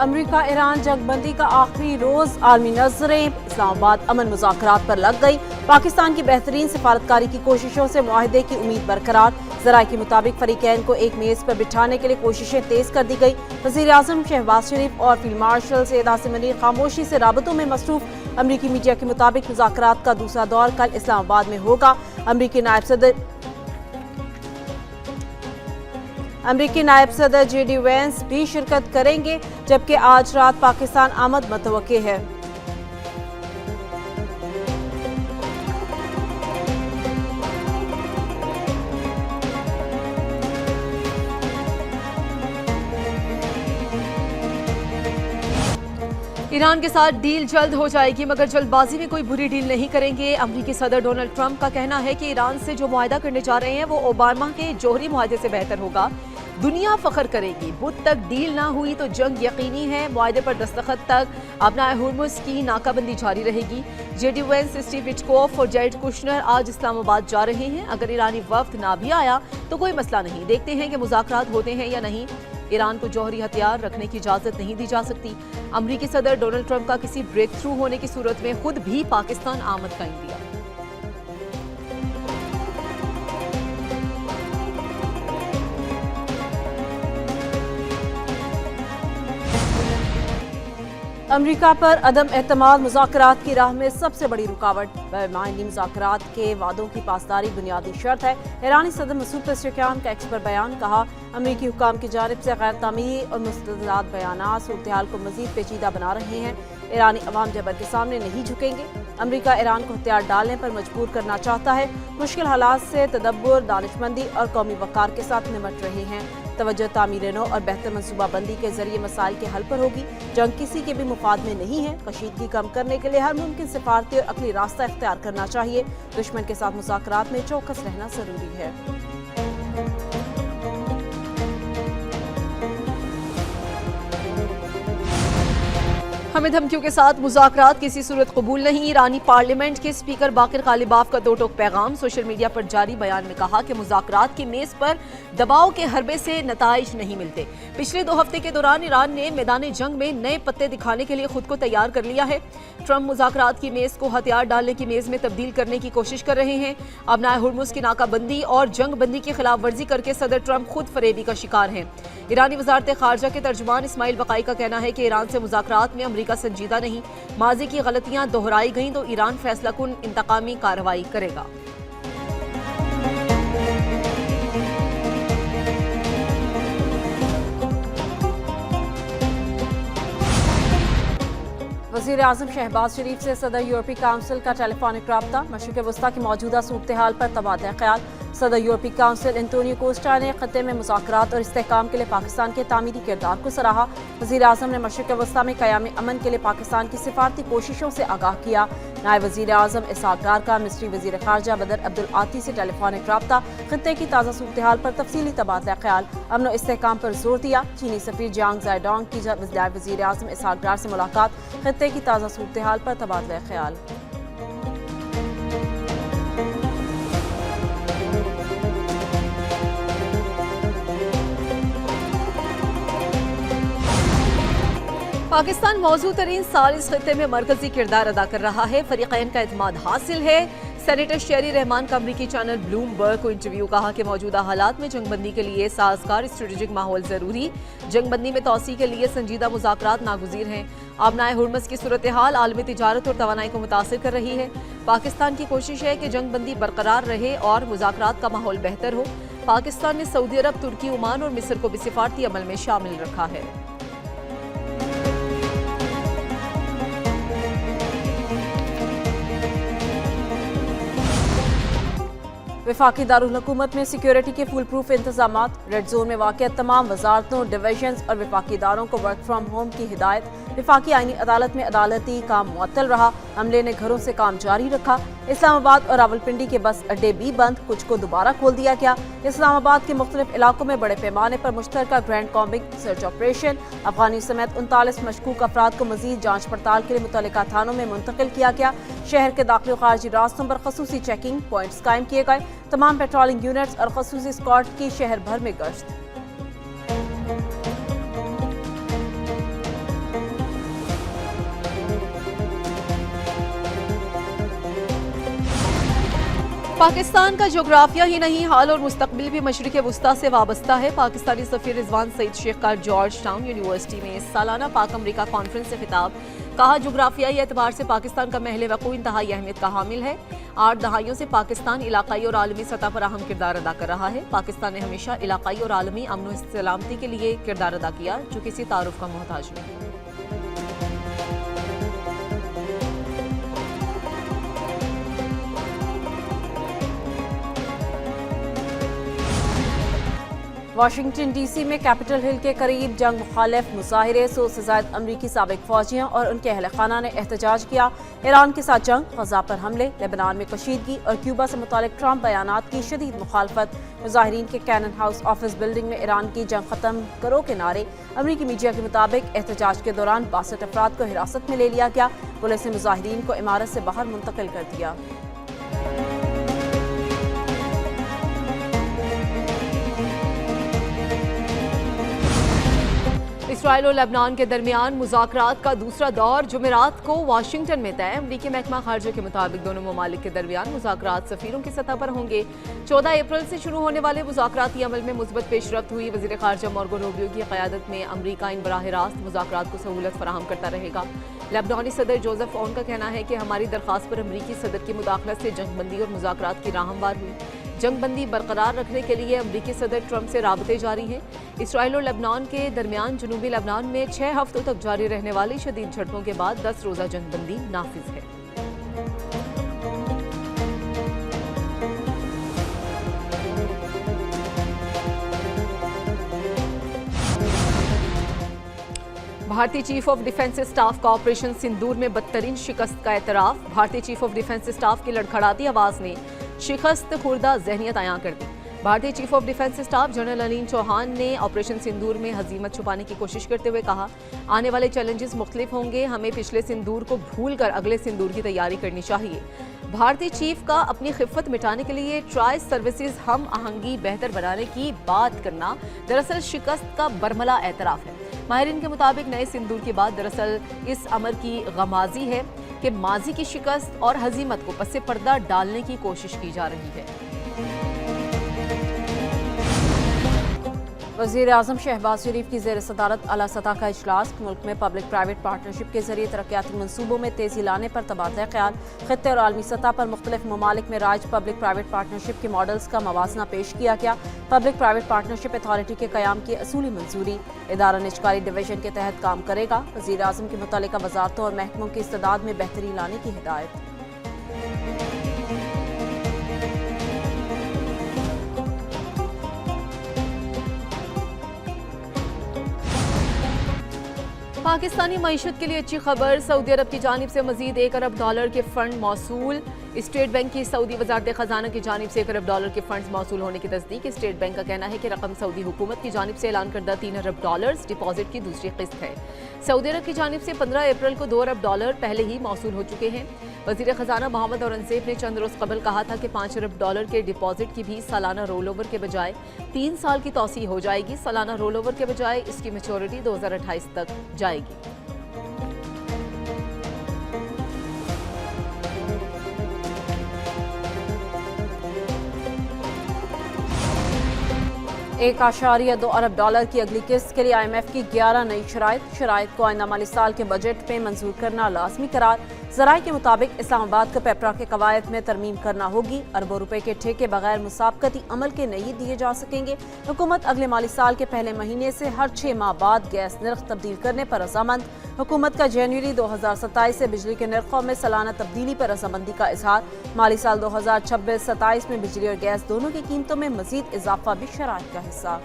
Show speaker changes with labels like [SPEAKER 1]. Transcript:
[SPEAKER 1] अमरीका Iran जंगबंदी का आखिरी रोज आलमी नजरें इस्लामाबाद अमन मुज़ाकरात पर लग गई। पाकिस्तान की बेहतरीन सिफारतकारी की कोशिशों से मुआहदे की उम्मीद बरकरार। ज़राए के मुताबिक फरीकैन को एक मेज पर बिठाने के लिए कोशिशें तेज कर दी गई। वज़ीर आज़म शहबाज शरीफ और फील्ड मार्शल सैयद आसिम मुनीर खामोशी से राबतों में मसरूफ। अमरीकी मीडिया के मुताबिक मुज़ाकरात का दूसरा दौर कल इस्लामाबाद में होगा। अमरीकी नायब सदर JD वेंस भी शिरकत करेंगे, जबकि आज रात पाकिस्तान आमद मुतवक्के है।
[SPEAKER 2] ईरान के साथ डील जल्द हो जाएगी, मगर जल्दबाजी में कोई बुरी डील नहीं करेंगे। अमरीकी सदर डोनाल्ड ट्रंप का कहना है कि ईरान से जो मुआहदा करने जा रहे हैं वो ओबामा के जोहरी मुआहदे से बेहतर होगा। दुनिया फख्र करेगी। बुध तक डील ना हुई तो जंग यकीनी है। मुआहदे पर दस्तखत तक अपना हुर्मुज़ की नाकाबंदी जारी रहेगी। JD वेंस, स्टीव विटकोफ और जेरेड कुशनर आज इस्लामाबाद जा रहे हैं। अगर ईरानी वफ्द ना भी आया तो कोई मसला नहीं। देखते हैं कि मुज़ाकरात होते हैं या नहीं। ईरान को जौहरी हथियार रखने की इजाजत नहीं दी जा सकती। अमरीकी सदर डोनाल्ड ट्रंप का किसी ब्रेक थ्रू होने की सूरत में खुद भी पाकिस्तान आमद का इंडिया।
[SPEAKER 1] अमरीका पर अदम एतमाद मुज़ाकरात की राह में सबसे बड़ी रुकावट। बैमानी मुज़ाकरात के वादों की पासदारी बुनियादी शर्त है। ईरानी सदर मसूद पेज़ेश्कियान का एक्स पर बयान। कहा, अमरीकी हुकाम की जानिब से गैर तामीरी और मुस्तज़ाद बयानात सूरत हाल को मजीद पेचीदा बना रहे हैं। ईरानी अवाम जबर के सामने नहीं झुकेंगे। अमरीका ईरान को हथियार डालने पर मजबूर करना चाहता है। मुश्किल हालात से तदब्बुर, दानिशमंदी और कौमी वक़ार के साथ निमट रहे हैं। तवज्जो तामीर नौ और बेहतर मनसूबाबंदी के जरिए मसाइल के हल पर होगी। जंग किसी के भी मुफाद में नहीं है। कशीदगी कम करने के लिए हर मुमकिन सिफारती और अकली रास्ता इख्तियार करना चाहिए। दुश्मन के साथ मुज़ाकरात में चौकस रहना जरूरी है।
[SPEAKER 2] हमें धमकियों के साथ मुज़ाकरात किसी सूरत कबूल नहीं। ईरानी पार्लियामेंट के स्पीकर बाकिर गालिबाफ का दो टोक पैगाम। सोशल मीडिया पर जारी बयान में कहा कि मुज़ाकरात की मेज पर दबाव के हरबे से नताइज नहीं मिलते। पिछले 2 हफ्ते के दौरान ईरान ने मैदान जंग में नए पत्ते दिखाने के लिए खुद को तैयार कर लिया है। ट्रंप मुज़ाकरात की मेज को हथियार डालने की मेज में तब्दील करने की कोशिश कर रहे हैं। अपना हुर्मुज़ की नाकाबंदी और जंग बंदी की खिलाफ वर्जी करके सदर ट्रंप खुद फरेबी का शिकार हैं। ईरानी वजारत खारजा के तर्जुमान इस्माइल बकाई का कहना है कि ईरान से मुज़ाकरात में अमरीका संजीदा नहीं। माजी की गलतियां दोहराई गई तो ईरान फैसला कुन इंतकामी कार्रवाई करेगा।
[SPEAKER 1] वज़ीर आज़म शहबाज शरीफ से सदर यूरोपीय काउंसिल का टेलीफोनिक राब्ता। मशरिक़ वस्ता की मौजूदा सूरत हाल पर तबादला ख्याल। सदर यूरोपीय काउंसिल एंटोनियो कोस्टा ने खत्ते में मुज़ाकरात और इस्तेहकाम के लिए पाकिस्तान के तामीरी किरदार को सराहा। वज़ीर आज़म ने मशरिक़ वस्ता में क़याम अमन के लिए पाकिस्तान की सिफारती कोशिशों से आगाह किया। नायब वज़ीर आज़म इसहाक़ डार का मिस्री वज़ीर ख़ारजा बदर अब्दुल आती से टेलीफोनिक राब्ता। खत्ते की ताज़ा सूरत हाल पर तफसीली तबादला ख्याल, अमन और इस्तेहकाम पर जोर दिया। चीनी सफ़ीर जांग ज़ायडोंग की नायब वज़ीर आज़म इसहाक़ डार से मुलाकात। खत्ते की ताज़ा सूरत हाल पर तबादला ख्याल।
[SPEAKER 2] पाकिस्तान मौजूद तरीन साल इस खित्ते में मरकजी किरदार अदा कर रहा है। फरीकैन का एतमाद हासिल है। सेनेटर शेरी रहमान का अमरीकी चैनल ब्लूमबर्ग को इंटरव्यू। कहा कि मौजूदा हालात में जंगबंदी के लिए साजगार स्ट्रेटेजिक माहौल जरूरी। जंगबंदी में तोसी के लिए संजीदा मुज़ाकरात नागुज़ीर हैं। आबनाए हुर्मुज़ की सूरत हाल आलमी तिजारत और तवानाई को मुतासिर कर रही है। पाकिस्तान की कोशिश है कि जंगबंदी बरकरार रहे और मुज़ाकरात का माहौल बेहतर हो। पाकिस्तान ने सऊदी अरब, तुर्की, ओमान और मिस्र को भी सिफारती अमल में शामिल रखा है।
[SPEAKER 1] वफाकी दारुल हुकूमत में सिक्योरिटी के फुल प्रूफ इंतजाम। रेड जोन में वाक़ तमाम वजारतों, डिवीजन्स और वफाकी इदारों को वर्क फ्राम होम की हिदायत। वफाकी आईनी अदालत में अदालती काम मुअत्तल रहा। अमले ने घरों से काम जारी रखा। इस्लामाबाद और रावलपिंडी के बस अड्डे भी बंद, कुछ को दोबारा खोल दिया गया। इस्लामाबाद के मुख्तलिफ इलाकों में बड़े पैमाने पर मुश्तरका ग्रैंड कॉम्बिंग सर्च ऑपरेशन। अफगानी समेत 39 मशकूक अफराद को मजीद जांच पड़ताल के लिए मुतल्लिका थानों में मुंतकिल किया गया। शहर के दाखिल खारजी रास्तों पर खसूसी चेकिंग पॉइंट्स कायम किए गए। तमाम पेट्रोलिंग यूनिट्स और खसूसी स्क्वाड की शहर भर में गश्त।
[SPEAKER 2] पाकिस्तान का जोग्राफिया ही नहीं, हाल और मुस्तकबिल भी मशरिक़ वुस्ता से वाबस्ता है। पाकिस्तानी सफ़ीर रिजवान सईद शेख का जॉर्ज टाउन यूनिवर्सिटी में सालाना पाक अमरीका कॉन्फ्रेंस से खिताब। कहा, जोग्राफियाई एतबार से पाकिस्तान का महल वक़ूअ इंतहाई अहमियत का हामिल है। 8 दहाइयों से पाकिस्तान इलाकाई और आलमी सतह पर अहम किरदार अदा कर रहा है। पाकिस्तान ने हमेशा इलाकाई और आलमी अमन और सलामती के लिए किरदार अदा किया, जो किसी तारुफ का मोहताज नहीं।
[SPEAKER 1] वाशिंगटन डीसी में कैपिटल हिल के करीब जंग मुखालिफ मुजाहिरे, 100 से ज़ायद अमरीकी साबिक फौजियों और उनके अहल खाना ने एहतजाज किया। ईरान के साथ जंग, ग़ज़ा पर हमले, लेबनान में कशीदगी और क्यूबा से मुतालिक ट्रंप बयानात की शदीद मुखालफत। मुजाहिरीन के कैनन हाउस ऑफिस बिल्डिंग में ईरान की जंग ख़त्म करो के नारे। अमरीकी मीडिया के मुताबिक एहतजाज के दौरान 62 अफराद को हिरासत में ले लिया गया। पुलिस ने मुजाहिरीन को इमारत से बाहर मुंतकिल कर दिया।
[SPEAKER 2] इसराइल और लेबनान के दरमियान मुज़ाकरात का दूसरा दौर जुमेरात को वाशिंगटन में तय। अमरीकी महकमा खारजा के मुताबिक दोनों ममालिक के दरमियान मुज़ाकरात सफ़ीरों की सतह पर होंगे। 14 अप्रैल से शुरू होने वाले मुज़ाकराती अमल में मुस्बत पेशरफ्त हुई। वज़ीर ख़ारजा मार्को रूबियो की क़यादत में अमरीका इन बराह रास्त मुज़ाकरात को सहूलत फराहम करता रहेगा। लेबनानी सदर जोसेफ ओन का कहना है कि हमारी दरख्वास्त पर अमरीकी सदर की मुदाखलत से जंगबंदी और मुज़ाकरात की राह हमवार हुई। जंगबंदी बरकरार रखने के लिए अमरीकी सदर ट्रंप से राबते जारी हैं। इसराइल और लेबनान के दरमियान जनूबी लेबनान में 6 हफ्तों तक जारी रहने वाली शदीद झड़पों के बाद 10 रोज़ा जंगबंदी नाफिज है। भारतीय चीफ ऑफ डिफेंस स्टाफ का ऑपरेशन सिंदूर में बदतरीन शिकस्त का एतराफ। भारतीय चीफ ऑफ डिफेंस स्टाफ की लड़खड़ाती आवाज ने शिकस्त खुर्दा जहनियत अयां कर दी। भारतीय chief of defence staff general Anil Chauhan ने ऑपरेशन सिंदूर में हजीमत छुपाने की कोशिश करते हुए कहा, आने वाले चैलेंजेस मुख्तलिफ होंगे, हमें पिछले सिंदूर को भूलकर अगले सिंदूर की तैयारी करनी चाहिए। भारतीय चीफ का अपनी खिफ़त मिटाने के लिए ट्राई सर्विसेज हम आहंगी बेहतर बनाने की बात करना दरअसल शिकस्त का बरमला एतराफ़ है। माहिरीन के मुताबिक नए सिंदूर की बात दरअसल इस अमर की गमाजी है कि माजी की शिकस्त और हजीमत को पसे पर्दा डालने की कोशिश की जा रही है।
[SPEAKER 1] वज़ीर आज़म शहबाज शरीफ की ज़ेर सदारत आला सतह का इजलास। मुल्क में पब्लिक प्राइवेट पार्टनरशिप के जरिए तरक्याती मनसूबों में तेज़ी लाने पर तबादला ख्याल। खित्ते और आलमी सतह पर मुख्तलिफ ममालिक में राज पब्लिक प्राइवेट पार्टनरशिप के मॉडल्स का मवाजना पेश किया गया। पब्लिक प्राइवेट पार्टनरशिप अथॉरिटी के क़याम की असूली मंजूरी। इदारा निजकारी डिवीजन के तहत काम करेगा। वज़ीर आज़म की मुतल्लिका वज़ारतों और महकमों की इस्तेदाद में बेहतरी लाने की हिदायत।
[SPEAKER 2] पाकिस्तानी मईशत के लिए अच्छी खबर। सऊदी अरब की जानिब से मजीद $1 अरब के फंड मौसूल। स्टेट बैंक की सऊदी वजारत खजाना की जानिब से $1 अरब के फंड्स मौसूल होने की तस्दीक। स्टेट बैंक का कहना है कि रकम सऊदी हुकूमत की जानिब से ऐलान करदा $3 अरब डिपॉजिट की दूसरी किस्त है। सऊदी अरब की जानिब से 15 अप्रैल को $2 अरब पहले ही मौसूल हो चुके हैं। वज़ीर खजाना मोहम्मद औरंगज़ेब ने चंद रोज़ कबल कहा था कि $5 अरब के डिपॉजिट की भी सालाना रोल ओवर के बजाय 3 साल की तौसी हो जाएगी। सालाना रोल ओवर के बजाय इसकी मैच्योरिटी 2028 तक जाएगी।
[SPEAKER 1] $1.2 अरब की अगली किस्त के लिए IMF की 11 नई शराइत को आइंदा माली साल के बजट में मंजूर करना लाजमी करार। ज़राए के मुताबिक इस्लामाबाद को पेपरा के कवायद में तरमीम करना होगी। अरबों रुपए के ठेके बगैर मुसाबकती अमल के नहीं दिए जा सकेंगे। हुकूमत अगले माली साल के पहले महीने से हर 6 माह बाद गैस निर्ख तब्दील करने पर रजामंद। हुकूमत का जनवरी 2027 से बिजली के निर्खों में सालाना तब्दीली पर रजामंदी का इजहार। माली साल 2026-27 में बिजली और गैस दोनों की कीमतों में मजीद इजाफा भी शराइत का हिस्सा।